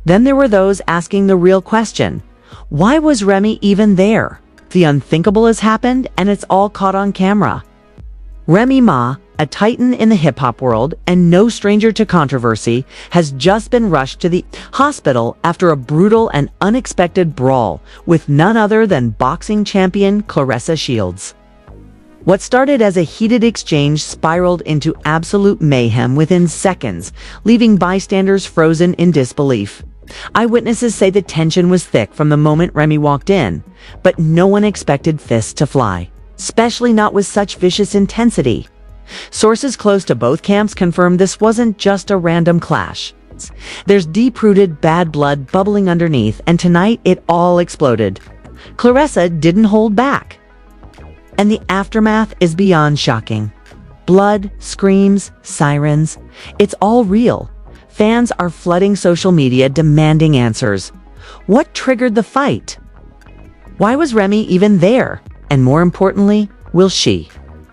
Then there were those asking the real question. Why was Remy even there? The unthinkable has happened, and it's all caught on camera. Remy Ma, a titan in the hip-hop world and no stranger to controversy, has just been rushed to the hospital after a brutal and unexpected brawl with none other than boxing champion Claressa Shields. What started as a heated exchange spiraled into absolute mayhem within seconds, leaving bystanders frozen in disbelief. Eyewitnesses say the tension was thick from the moment Remy walked in, but no one expected fists to fly, especially not with such vicious intensity. Sources close to both camps confirmed this wasn't just a random clash. There's deep-rooted bad blood bubbling underneath, and tonight it all exploded. Claressa didn't hold back. And the aftermath is beyond shocking. Blood, screams, sirens. It's all real. Fans are flooding social media demanding answers. What triggered the fight? Why was Remy even there? And more importantly, will she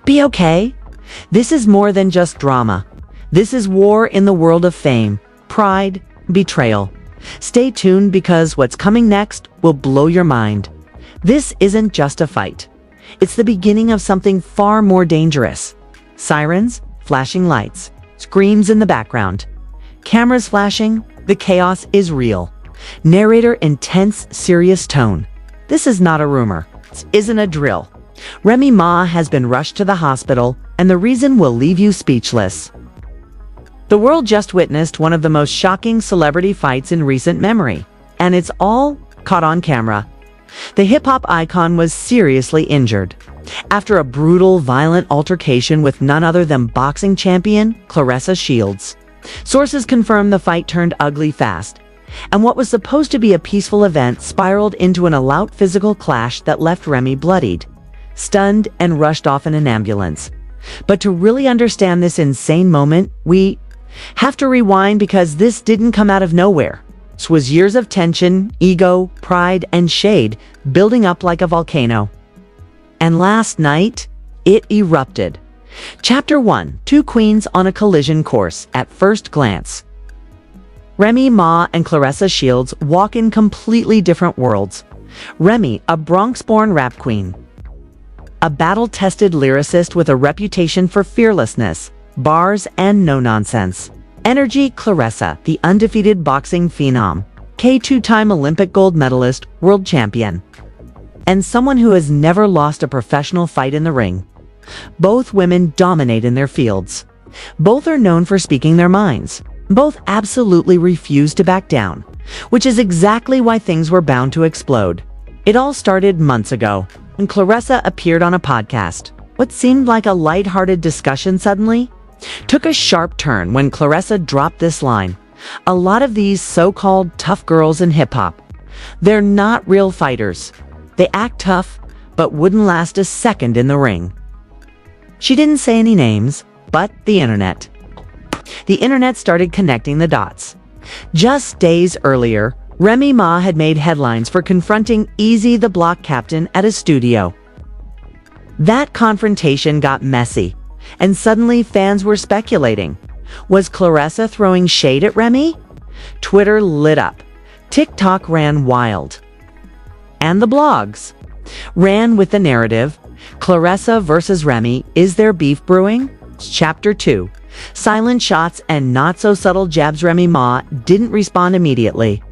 be okay? This is more than just drama. This is war in the world of fame, pride, betrayal. Stay tuned because what's coming next will blow your mind. This isn't just a fight. It's the beginning of something far more dangerous. Sirens, flashing lights, screams in the background. Cameras flashing, the chaos is real. Narrator intense, serious tone. This is not a rumor. This isn't a drill. Remy Ma has been rushed to the hospital, and the reason will leave you speechless. The world just witnessed one of the most shocking celebrity fights in recent memory, and it's all caught on camera. The hip-hop icon was seriously injured after a brutal, violent altercation with none other than boxing champion Claressa Shields. Sources confirm the fight turned ugly fast, and what was supposed to be a peaceful event spiraled into an all-out physical clash that left Remy bloodied, stunned, and rushed off in an ambulance. But to really understand this insane moment, we have to rewind because this didn't come out of nowhere. This was years of tension, ego, pride, and shade building up like a volcano. And last night, it erupted. Chapter 1. Two queens on a collision course at first glance. Remy Ma and Claressa Shields walk in completely different worlds. Remy, a Bronx-born rap queen, a battle-tested lyricist with a reputation for fearlessness, bars, and no-nonsense. Energy. Claressa, the undefeated boxing phenom, two-time Olympic gold medalist, world champion, and someone who has never lost a professional fight in the ring. Both women dominate in their fields. Both are known for speaking their minds. Both absolutely refuse to back down, which is exactly why things were bound to explode. It all started months ago when Claressa appeared on a podcast. What seemed like a lighthearted discussion suddenly took a sharp turn when Claressa dropped this line. A lot of these so-called tough girls in hip-hop, they're not real fighters. They act tough, but wouldn't last a second in the ring. She didn't say any names, but the internet. The internet started connecting the dots. Just days earlier, Remy Ma had made headlines for confronting Easy the Block captain at a studio. That confrontation got messy, and suddenly fans were speculating. Was Claressa throwing shade at Remy? Twitter lit up. TikTok ran wild. And the blogs ran with the narrative, Claressa versus Remy, is there beef brewing? Chapter 2. Silent shots and not-so-subtle jabs. Remy Ma didn't respond immediately,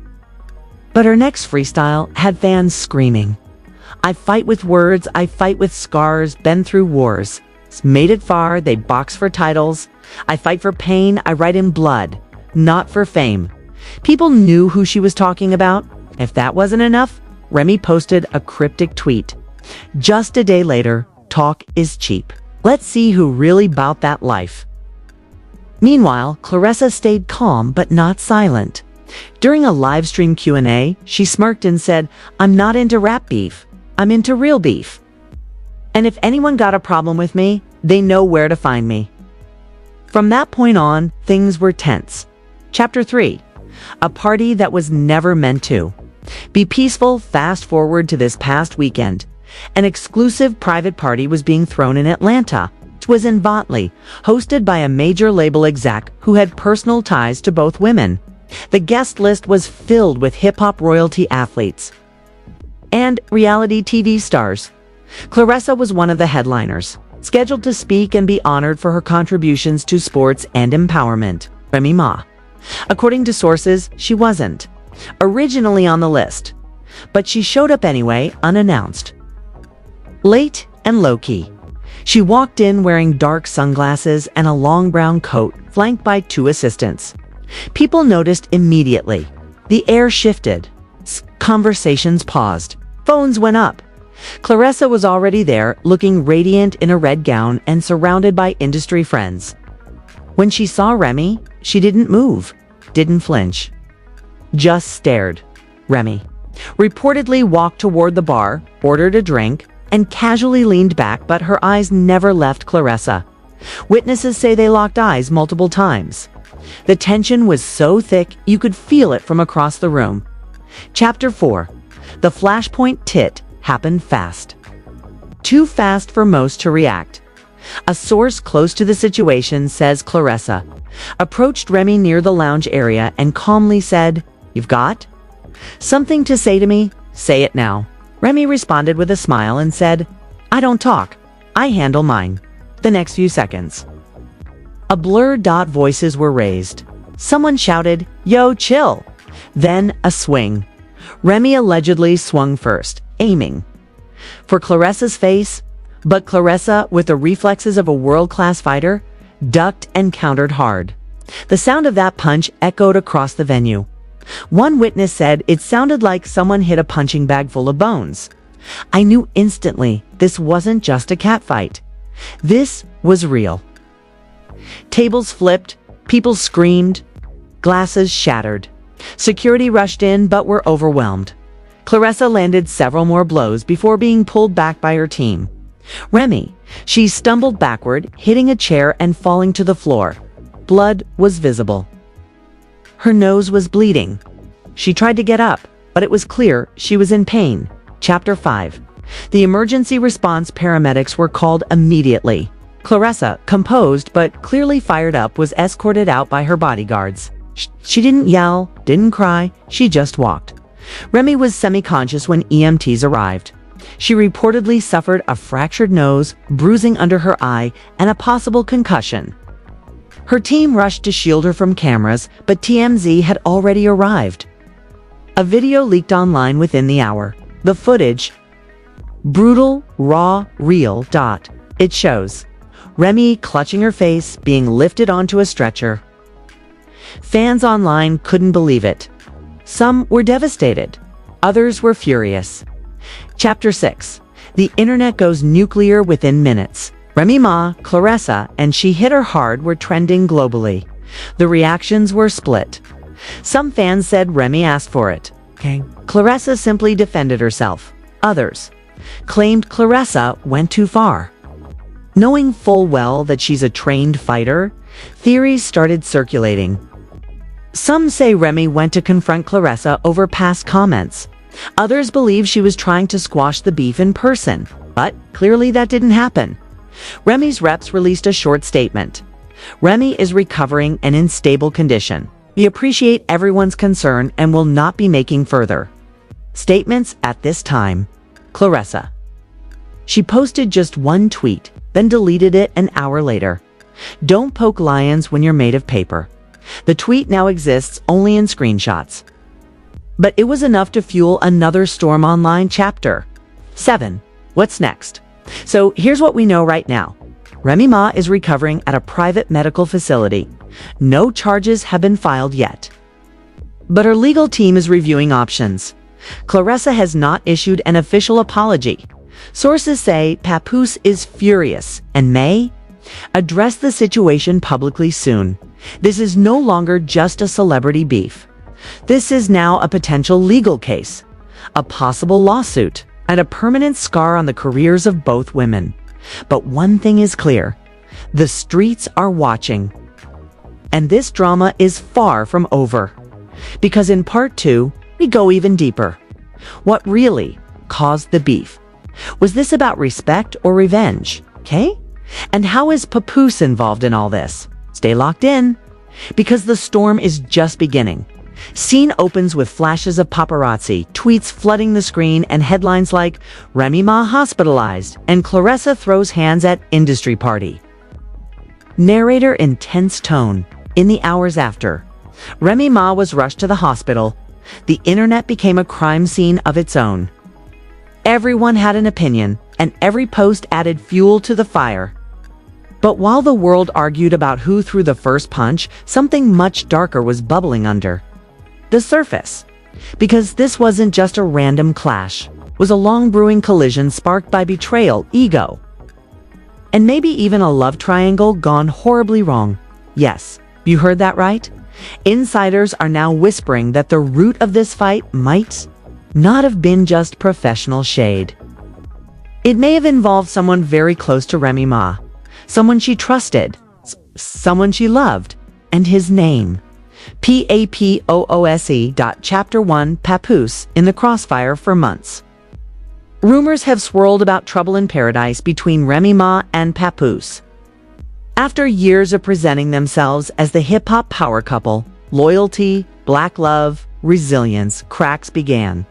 but her next freestyle had fans screaming. I fight with words, I fight with scars, been through wars. Made it far, they box for titles. I fight for pain, I write in blood, not for fame. People knew who she was talking about. If that wasn't enough, Remy posted a cryptic tweet. Just a day later, talk is cheap. Let's see who really bout that life. Meanwhile, Claressa stayed calm but not silent. During a live stream Q&A, she smirked and said, I'm not into rap beef, I'm into real beef. And if anyone got a problem with me, they know where to find me. From that point on, things were tense. Chapter 3. A party that was never meant to be peaceful. Fast forward to this past weekend. An exclusive private party was being thrown in Atlanta. It was in Botley, hosted by a major label exec who had personal ties to both women. The guest list was filled with hip-hop royalty athletes and reality TV stars. Claressa was one of the headliners, scheduled to speak and be honored for her contributions to sports and empowerment. Remy Ma. According to sources, she wasn't originally on the list, but she showed up anyway, unannounced. Late and low-key. She walked in wearing dark sunglasses and a long brown coat, flanked by 2 assistants. People noticed immediately. The air shifted. Conversations paused. Phones went up. Claressa was already there, looking radiant in a red gown and surrounded by industry friends. When she saw Remy, she didn't move, didn't flinch. Just stared. Remy reportedly walked toward the bar, ordered a drink, and casually leaned back, but her eyes never left Claressa. Witnesses say they locked eyes multiple times. The tension was so thick you could feel it from across the room. Chapter 4. The flashpoint tit happened fast. Too fast for most to react. A source close to the situation says Claressa approached Remy near the lounge area and calmly said, "You've got something to say to me? Say it now." Remy responded with a smile and said, "I don't talk. I handle mine." The next few seconds, a blurred dot voices were raised. Someone shouted, "Yo, chill." Then a swing. Remy allegedly swung first, aiming for Claressa's face, but Claressa, with the reflexes of a world-class fighter, ducked and countered hard. The sound of that punch echoed across the venue. One witness said it sounded like someone hit a punching bag full of bones. "I knew instantly this wasn't just a catfight. This was real." Tables flipped, people screamed, glasses shattered. Security rushed in but were overwhelmed. Claressa landed several more blows before being pulled back by her team. Remy, she stumbled backward, hitting a chair and falling to the floor. Blood was visible. Her nose was bleeding. She tried to get up, but it was clear she was in pain. Chapter 5. The emergency response paramedics were called immediately. Claressa, composed but clearly fired up, was escorted out by her bodyguards. She didn't yell, didn't cry, she just walked. Remy was semi-conscious when EMTs arrived. She reportedly suffered a fractured nose, bruising under her eye, and a possible concussion. Her team rushed to shield her from cameras, but TMZ had already arrived. A video leaked online within the hour. The footage, brutal, raw, real. It shows Remy clutching her face, being lifted onto a stretcher. Fans online couldn't believe it. Some were devastated. Others were furious. Chapter 6. The internet goes nuclear within minutes. Remy Ma, Claressa, and She Hit Her Hard were trending globally. The reactions were split. Some fans said Remy asked for it. Claressa simply defended herself. Others claimed Claressa went too far. Knowing full well that she's a trained fighter, theories started circulating. Some say Remy went to confront Claressa over past comments. Others believe she was trying to squash the beef in person, but clearly that didn't happen. Remy's reps released a short statement. Remy is recovering and in stable condition. We appreciate everyone's concern and will not be making further statements at this time. Claressa. She posted just one tweet, then deleted it an hour later. Don't poke lions when you're made of paper. The tweet now exists only in screenshots. But it was enough to fuel another storm online. Chapter 7. What's next? So here's what we know right now. Remy Ma is recovering at a private medical facility. No charges have been filed yet. But her legal team is reviewing options. Claressa has not issued an official apology. Sources say Papoose is furious and may address the situation publicly soon. This is no longer just a celebrity beef. This is now a potential legal case, a possible lawsuit, and a permanent scar on the careers of both women. But one thing is clear. The streets are watching. And this drama is far from over. Because in part 2, we go even deeper. What really caused the beef? Was this about respect or revenge? Okay? And how is Papoose involved in all this? Stay locked in, because the storm is just beginning. Scene opens with flashes of paparazzi, tweets flooding the screen, and headlines like, Remy Ma hospitalized, and Claressa throws hands at industry party. Narrator in tense tone. In the hours after Remy Ma was rushed to the hospital, the internet became a crime scene of its own. Everyone had an opinion, and every post added fuel to the fire. But while the world argued about who threw the first punch, something much darker was bubbling under the surface. Because this wasn't just a random clash, it was a long-brewing collision sparked by betrayal, ego, and maybe even a love triangle gone horribly wrong. Yes, you heard that right. Insiders are now whispering that the root of this fight might not have been just professional shade. It may have involved someone very close to Remy Ma, someone she trusted, someone she loved, and his name. PAPOOSE. Chapter 1 Papoose in the crossfire for months. Rumors have swirled about trouble in paradise between Remy Ma and Papoose. After years of presenting themselves as the hip-hop power couple, loyalty, black love, resilience, cracks began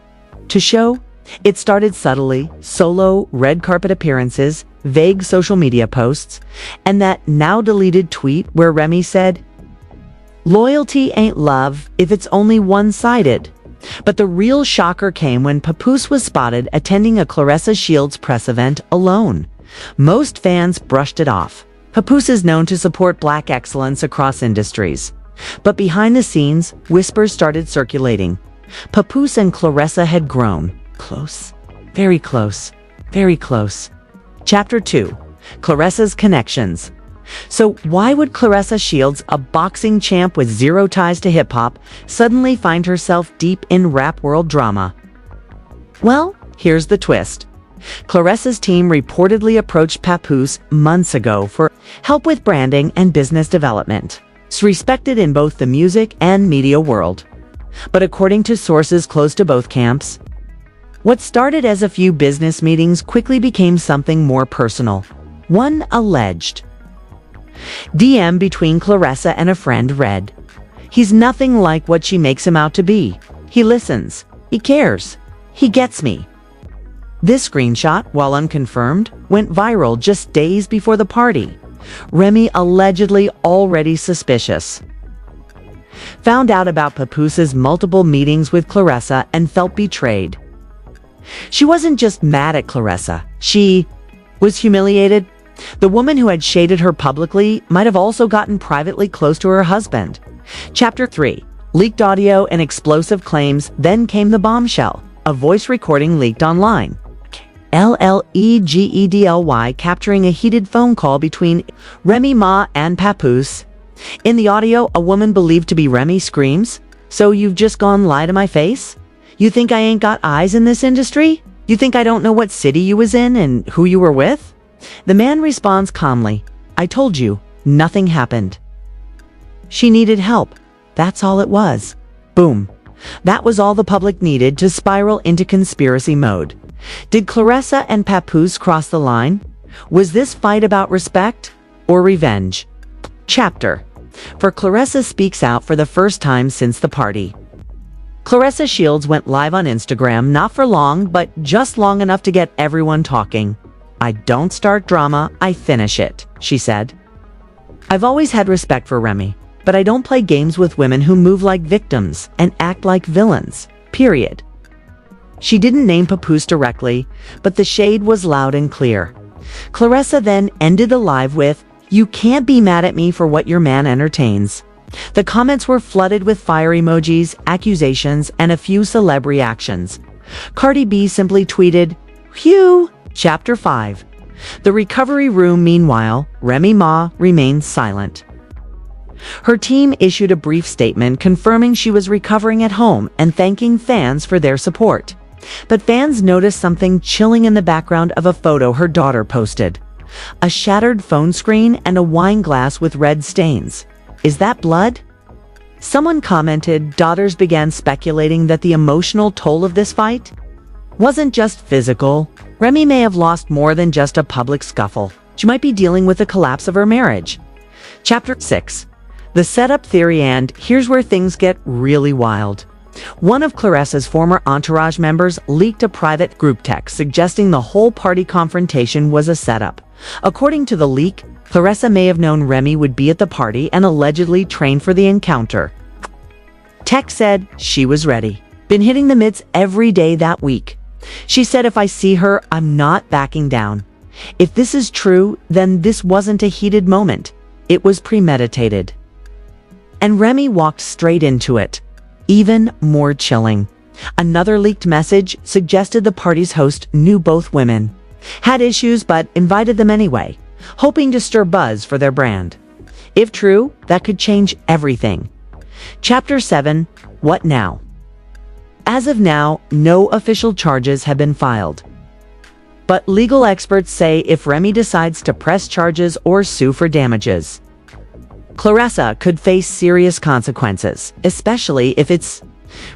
to show. It started subtly, solo red carpet appearances, vague social media posts, and that now-deleted tweet where Remy said, "Loyalty ain't love if it's only one-sided." But the real shocker came when Papoose was spotted attending a Claressa Shields press event alone. Most fans brushed it off. Papoose is known to support black excellence across industries. But behind the scenes, whispers started circulating. Papoose and Claressa had grown close, very close, very close. Chapter 2 Claressa's Connections. So why would Claressa Shields, a boxing champ with zero ties to hip-hop, suddenly find herself deep in rap world drama? Well, here's the twist. Claressa's team reportedly approached Papoose months ago for help with branding and business development. It's respected in both the music and media world. But according to sources close to both camps, what started as a few business meetings quickly became something more personal. One alleged DM between Claressa and a friend read, "He's nothing like what she makes him out to be. He listens. He cares. He gets me." This screenshot, while unconfirmed, went viral just days before the party. Remy, allegedly already suspicious, found out about Papoose's multiple meetings with Claressa and felt betrayed. She wasn't just mad at Claressa. She was humiliated. The woman who had shaded her publicly might have also gotten privately close to her husband. Chapter 3 Leaked audio and explosive claims. Then came the bombshell. A voice recording leaked online. LLEGEDLY capturing a heated phone call between Remy Ma and Papoose. In the audio, a woman believed to be Remy screams, "So you've just gone lie to my face? You think I ain't got eyes in this industry? You think I don't know what city you was in and who you were with?" The man responds calmly, "I told you, nothing happened. She needed help. That's all it was." Boom. That was all the public needed to spiral into conspiracy mode. Did Claressa and Papoose cross the line? Was this fight about respect or revenge? Chapter for Claressa speaks out for the first time since the party. Claressa Shields went live on Instagram, not for long, but just long enough to get everyone talking. "I don't start drama, I finish it," she said. "I've always had respect for Remy, but I don't play games with women who move like victims and act like villains, period." She didn't name Papoose directly, but the shade was loud and clear. Claressa then ended the live with, "You can't be mad at me for what your man entertains." The comments were flooded with fire emojis, accusations, and a few celeb reactions. Cardi B simply tweeted, "Phew." Chapter 5 The recovery room. Meanwhile, Remy Ma remained silent. Her team issued a brief statement confirming she was recovering at home and thanking fans for their support. But fans noticed something chilling in the background of a photo her daughter posted. A shattered phone screen and a wine glass with red stains. Is that blood? Someone commented. Daughters began speculating that the emotional toll of this fight wasn't just physical. Remy may have lost more than just a public scuffle. She might be dealing with the collapse of her marriage. Chapter 6 The setup theory, and here's where things get really wild. One of Claressa's former entourage members leaked a private group text suggesting the whole party confrontation was a setup. According to the leak, Claressa may have known Remy would be at the party and allegedly trained for the encounter. Text said she was ready. Been hitting the mitts every day that week. She said, if I see her, I'm not backing down. If this is true, then this wasn't a heated moment. It was premeditated. And Remy walked straight into it. Even more chilling. Another leaked message suggested the party's host knew both women, had issues but invited them anyway, hoping to stir buzz for their brand. If true, that could change everything. Chapter 7. What now? As of now, no official charges have been filed. But legal experts say if Remy decides to press charges or sue for damages, Claressa could face serious consequences, especially if it's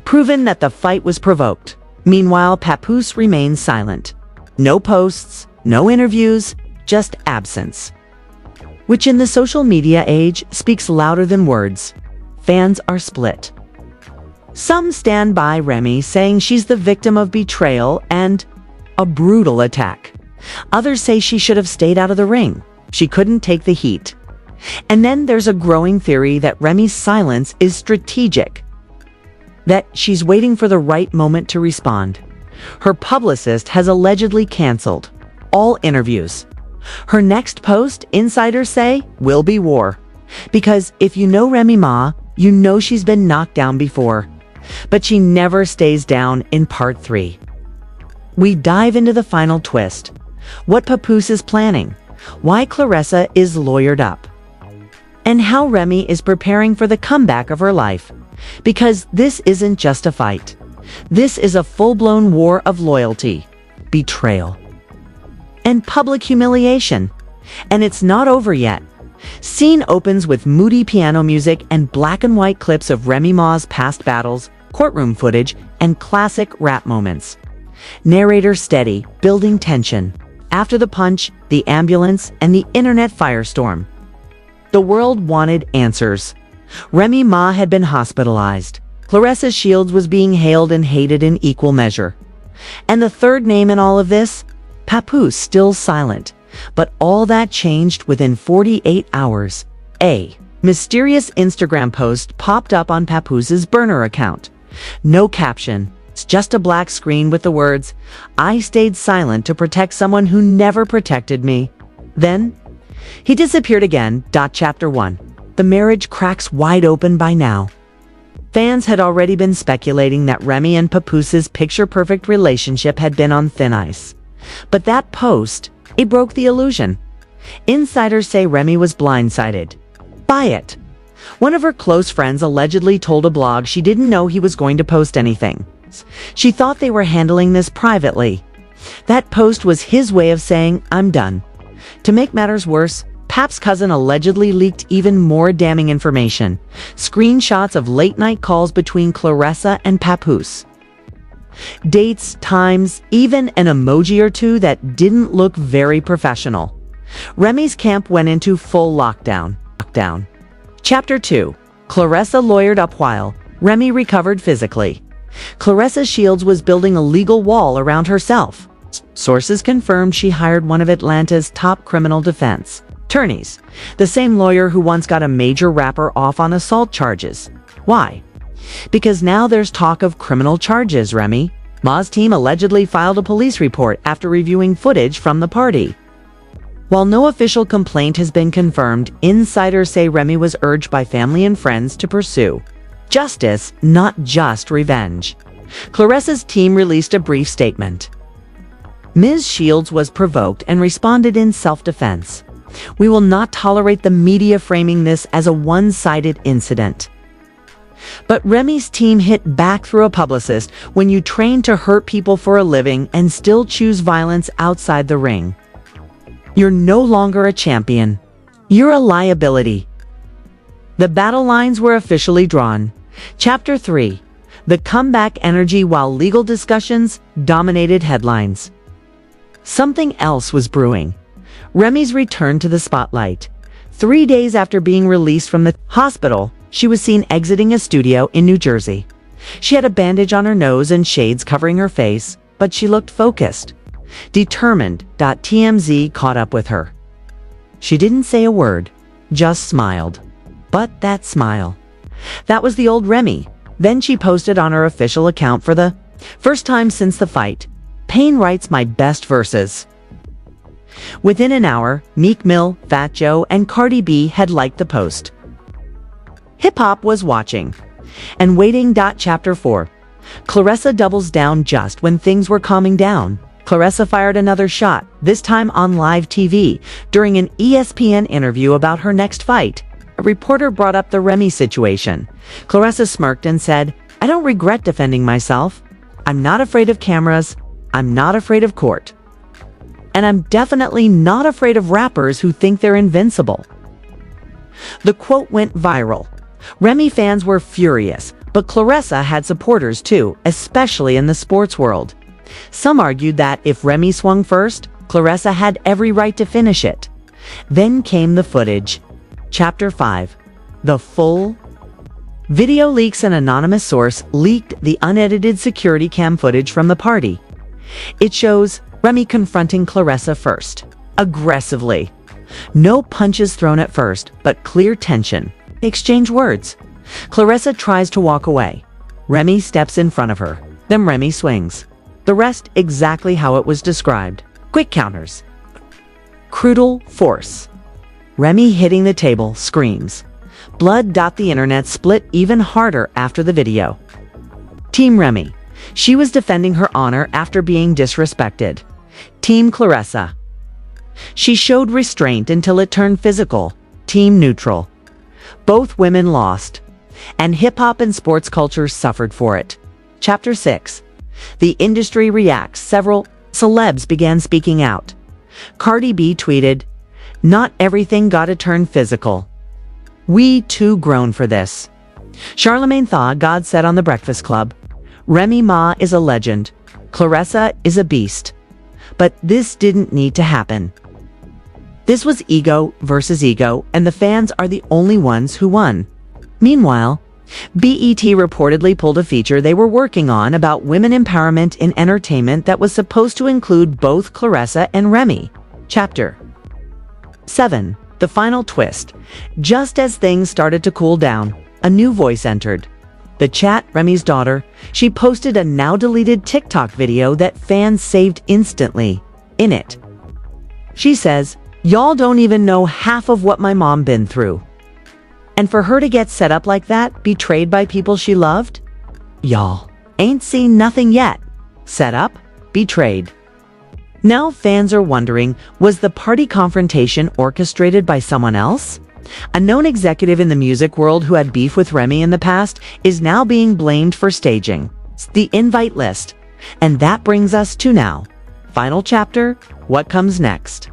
proven that the fight was provoked. Meanwhile, Papoose remains silent. No posts, no interviews, just absence. Which in the social media age speaks louder than words. Fans are split. Some stand by Remy, saying she's the victim of betrayal and a brutal attack. Others say she should have stayed out of the ring. She couldn't take the heat. And then there's a growing theory that Remy's silence is strategic, that she's waiting for the right moment to respond. Her publicist has allegedly canceled all interviews. Her next post, insiders say, will be war. Because if you know Remy Ma, you know she's been knocked down before. But she never stays down in part 3. We dive into the final twist. What Papoose is planning. Why Claressa is lawyered up. And how Remy is preparing for the comeback of her life. Because this isn't just a fight. This is a full-blown war of loyalty, betrayal, and public humiliation. And it's not over yet. Scene opens with moody piano music and black and white clips of Remy Ma's past battles, courtroom footage, and classic rap moments. Narrator steady, building tension. After the punch, the ambulance, and the internet firestorm. The world wanted answers. Remy Ma had been hospitalized. Claressa Shields was being hailed and hated in equal measure. And the third name in all of this? Papoose, still silent. But all that changed within 48 hours. A mysterious Instagram post popped up on Papoose's burner account. No caption. It's just a black screen with the words, "I stayed silent to protect someone who never protected me." Then, he disappeared again. Chapter 1. The marriage cracks wide open by now. Fans had already been speculating that Remy and Papoose's picture-perfect relationship had been on thin ice. But that post, it broke the illusion. Insiders say Remy was blindsided by it. One of her close friends allegedly told a blog she didn't know he was going to post anything. She thought they were handling this privately. That post was his way of saying, "I'm done." To make matters worse, Pap's cousin allegedly leaked even more damning information. Screenshots of late-night calls between Claressa and Papoose. Dates, times, even an emoji or two that didn't look very professional. Remy's camp went into full lockdown. Chapter 2. Claressa lawyered up while Remy recovered physically. Claressa Shields was building a legal wall around herself. Sources confirmed she hired one of Atlanta's top criminal defense attorneys, the same lawyer who once got a major rapper off on assault charges. Why? Because now there's talk of criminal charges. Remy Ma's team allegedly filed a police report after reviewing footage from the party. While no official complaint has been confirmed, insiders say Remy was urged by family and friends to pursue justice, not just revenge. Claressa's team released a brief statement. Ms. Shields was provoked and responded in self-defense. We will not tolerate the media framing this as a one-sided incident. But Remy's team hit back through a publicist. When you train to hurt people for a living and still choose violence outside the ring, you're no longer a champion. You're a liability. The battle lines were officially drawn. Chapter 3. The comeback energy while legal discussions dominated headlines. Something else was brewing. Remy's return to the spotlight. 3 days after being released from the hospital, she was seen exiting a studio in New Jersey. She had a bandage on her nose and shades covering her face, but she looked focused, determined. TMZ caught up with her. She didn't say a word, just smiled. But that smile. That was the old Remy. Then she posted on her official account for the first time since the fight. Payne writes my best verses. Within an hour, Meek Mill, Fat Joe, and Cardi B had liked the post. Hip-hop was watching and waiting. Chapter 4. Claressa doubles down just when things were calming down. Claressa fired another shot, this time on live TV, during an ESPN interview about her next fight. A reporter brought up the Remy situation. Claressa smirked and said, "I don't regret defending myself. I'm not afraid of cameras. I'm not afraid of court. And I'm definitely not afraid of rappers who think they're invincible." The quote went viral. Remy fans were furious, but Claressa had supporters too, especially in the sports world. Some argued that if Remy swung first, Claressa had every right to finish it. Then came the footage. Chapter 5. The full video leaks. An anonymous source leaked the unedited security cam footage from the party. It shows Remy confronting Claressa first, aggressively. No punches thrown at first, but clear tension. They exchange words. Claressa tries to walk away. Remy steps in front of her. Then Remy swings. The rest exactly how it was described. Quick counters. Brutal force. Remy hitting the table, screams. Blood. The internet split even harder after the video. Team Remy. She was defending her honor after being disrespected. Team Claressa. She showed restraint until it turned physical. Team Neutral. Both women lost, and hip-hop and sports culture suffered for it. Chapter 6. The industry reacts. Several celebs began speaking out. Cardi B tweeted, "Not everything gotta turn physical. We too grown for this." Charlemagne Tha God said on The Breakfast Club, "Remy Ma is a legend. Claressa is a beast. But this didn't need to happen." This was ego versus ego, and the fans are the only ones who won. Meanwhile, BET reportedly pulled a feature they were working on about women empowerment in entertainment that was supposed to include both Claressa and Remy. Chapter 7. The final twist. Just as things started to cool down, a new voice entered. The chat, Remy's daughter. She posted a now-deleted TikTok video that fans saved instantly. In it, she says, "Y'all don't even know half of what my mom been through." And for her to get set up like that, betrayed by people she loved? Y'all ain't seen nothing yet. Set up, betrayed. Now fans are wondering, was the party confrontation orchestrated by someone else? A known executive in the music world who had beef with Remy in the past is now being blamed for staging the invite list. And that brings us to now. Final chapter, what comes next?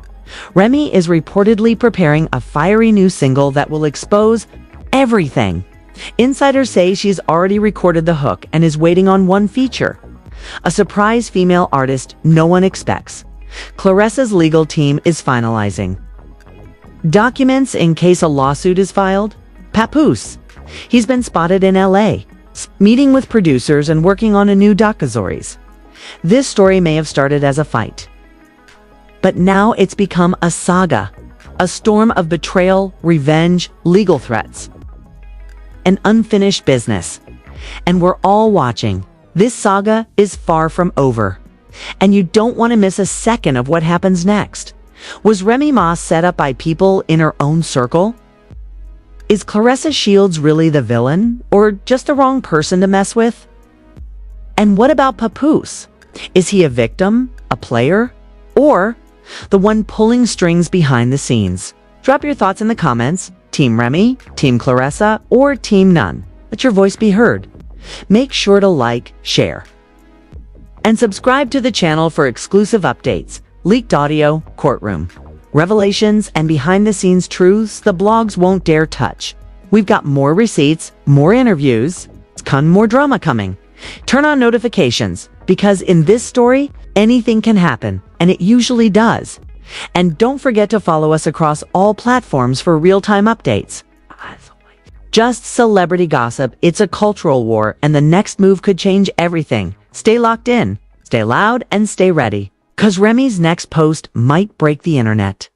Remy is reportedly preparing a fiery new single that will expose everything. Insiders say she's already recorded the hook and is waiting on one feature. A surprise female artist no one expects. Claressa's legal team is finalizing documents in case a lawsuit is filed. Papoose. He's been spotted in LA, meeting with producers and working on a new docuseries. This story may have started as a fight, but now it's become a saga, a storm of betrayal, revenge, legal threats, an unfinished business. And we're all watching. This saga is far from over, and you don't want to miss a second of what happens next. Was Remy Ma set up by people in her own circle? Is Claressa Shields really the villain, or just the wrong person to mess with? And what about Papoose? Is he a victim, a player, or the one pulling strings behind the scenes? Drop your thoughts in the comments. Team Remy, Team Claressa, or Team None. Let your voice be heard. Make sure to like, share, and subscribe to the channel for exclusive updates, leaked audio, courtroom revelations, and behind-the-scenes truths the blogs won't dare touch. We've got more receipts, more interviews, more drama coming. Turn on notifications, because in this story, anything can happen, and it usually does. And don't forget to follow us across all platforms for real-time updates. Just celebrity gossip, it's a cultural war, and the next move could change everything. Stay locked in, stay loud, and stay ready. 'Cause Remy's next post might break the internet.